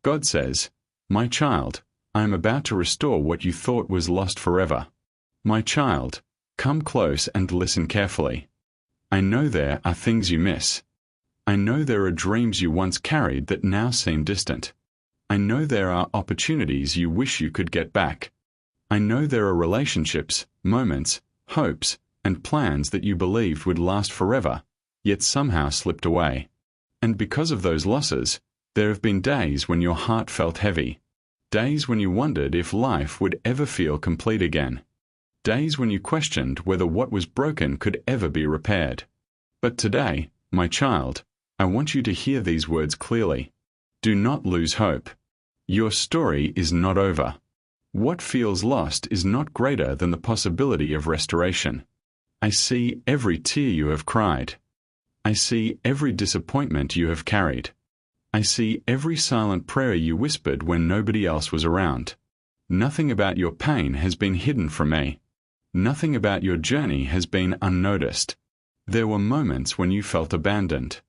God says, "My child, I am about to restore what you thought was lost forever. My child, come close and listen carefully. I know there are things you miss. I know there are dreams you once carried that now seem distant. I know there are opportunities you wish you could get back. I know there are relationships, moments, hopes, and plans that you believed would last forever, yet somehow slipped away. And because of those losses, there have been days when your heart felt heavy, days when you wondered if life would ever feel complete again, days when you questioned whether what was broken could ever be repaired. But today, my child, I want you to hear these words clearly. Do not lose hope. Your story is not over. What feels lost is not greater than the possibility of restoration. I see every tear you have cried. I see every disappointment you have carried. I see every silent prayer you whispered when nobody else was around. Nothing about your pain has been hidden from me. Nothing about your journey has been unnoticed. There were moments when you felt abandoned.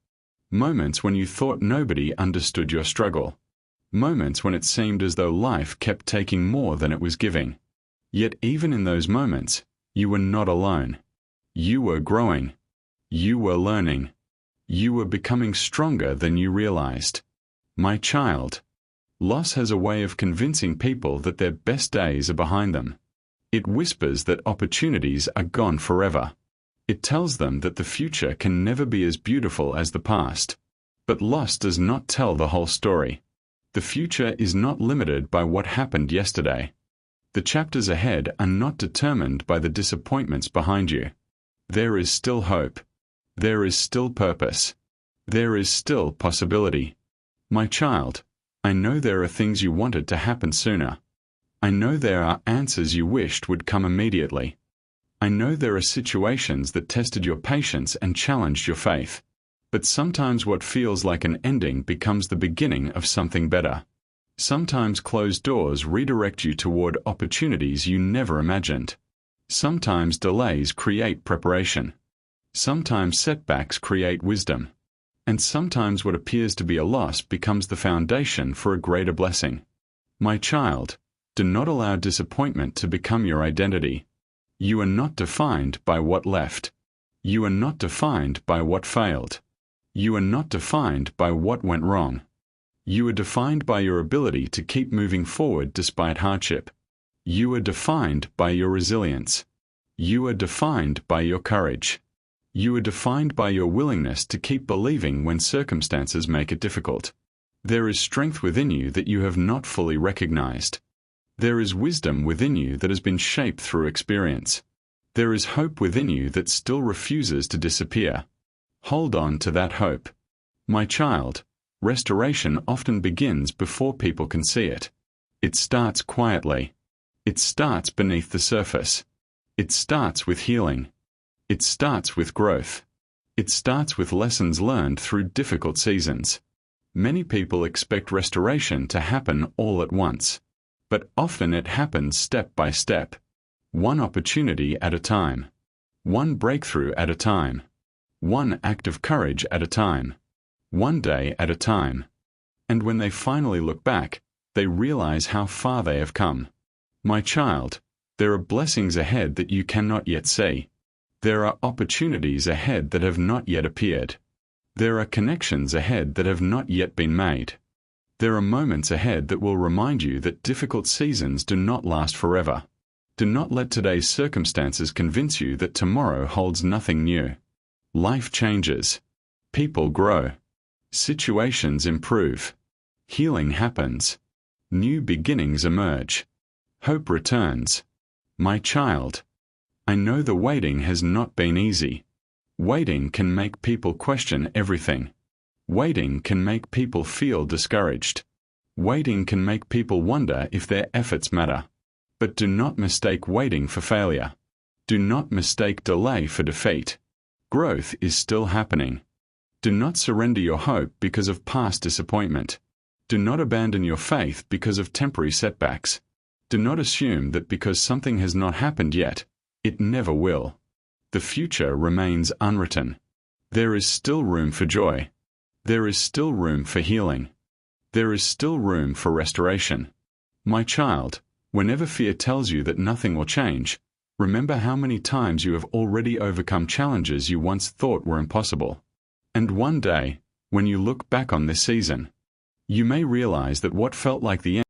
Moments when you thought nobody understood your struggle. Moments when it seemed as though life kept taking more than it was giving. Yet even in those moments, you were not alone. You were growing. You were learning. You were becoming stronger than you realized. My child, loss has a way of convincing people that their best days are behind them. It whispers that opportunities are gone forever. It tells them that the future can never be as beautiful as the past. But loss does not tell the whole story. The future is not limited by what happened yesterday. The chapters ahead are not determined by the disappointments behind you. There is still hope. There is still purpose. There is still possibility. My child, I know there are things you wanted to happen sooner. I know there are answers you wished would come immediately. I know there are situations that tested your patience and challenged your faith. But sometimes what feels like an ending becomes the beginning of something better. Sometimes closed doors redirect you toward opportunities you never imagined. Sometimes delays create preparation. Sometimes setbacks create wisdom. And sometimes what appears to be a loss becomes the foundation for a greater blessing. My child, do not allow disappointment to become your identity. You are not defined by what left. You are not defined by what failed. You are not defined by what went wrong. You are defined by your ability to keep moving forward despite hardship. You are defined by your resilience. You are defined by your courage. You are defined by your willingness to keep believing when circumstances make it difficult. There is strength within you that you have not fully recognized. There is wisdom within you that has been shaped through experience. There is hope within you that still refuses to disappear. Hold on to that hope. My child, restoration often begins before people can see it. It starts quietly. It starts beneath the surface. It starts with healing. It starts with growth. It starts with lessons learned through difficult seasons. Many people expect restoration to happen all at once, but often it happens step by step, one opportunity at a time, one breakthrough at a time, one act of courage at a time, one day at a time. And when they finally look back, they realize how far they have come. My child, there are blessings ahead that you cannot yet see. There are opportunities ahead that have not yet appeared. There are connections ahead that have not yet been made. There are moments ahead that will remind you that difficult seasons do not last forever. Do not let today's circumstances convince you that tomorrow holds nothing new. Life changes. People grow. Situations improve. Healing happens. New beginnings emerge. Hope returns. My child, I know the waiting has not been easy. Waiting can make people question everything. Waiting can make people feel discouraged. Waiting can make people wonder if their efforts matter. But do not mistake waiting for failure. Do not mistake delay for defeat. Growth is still happening. Do not surrender your hope because of past disappointment. Do not abandon your faith because of temporary setbacks. Do not assume that because something has not happened yet, it never will. The future remains unwritten. There is still room for joy. There is still room for healing. There is still room for restoration. My child, whenever fear tells you that nothing will change, remember how many times you have already overcome challenges you once thought were impossible. And one day, when you look back on this season, you may realize that what felt like the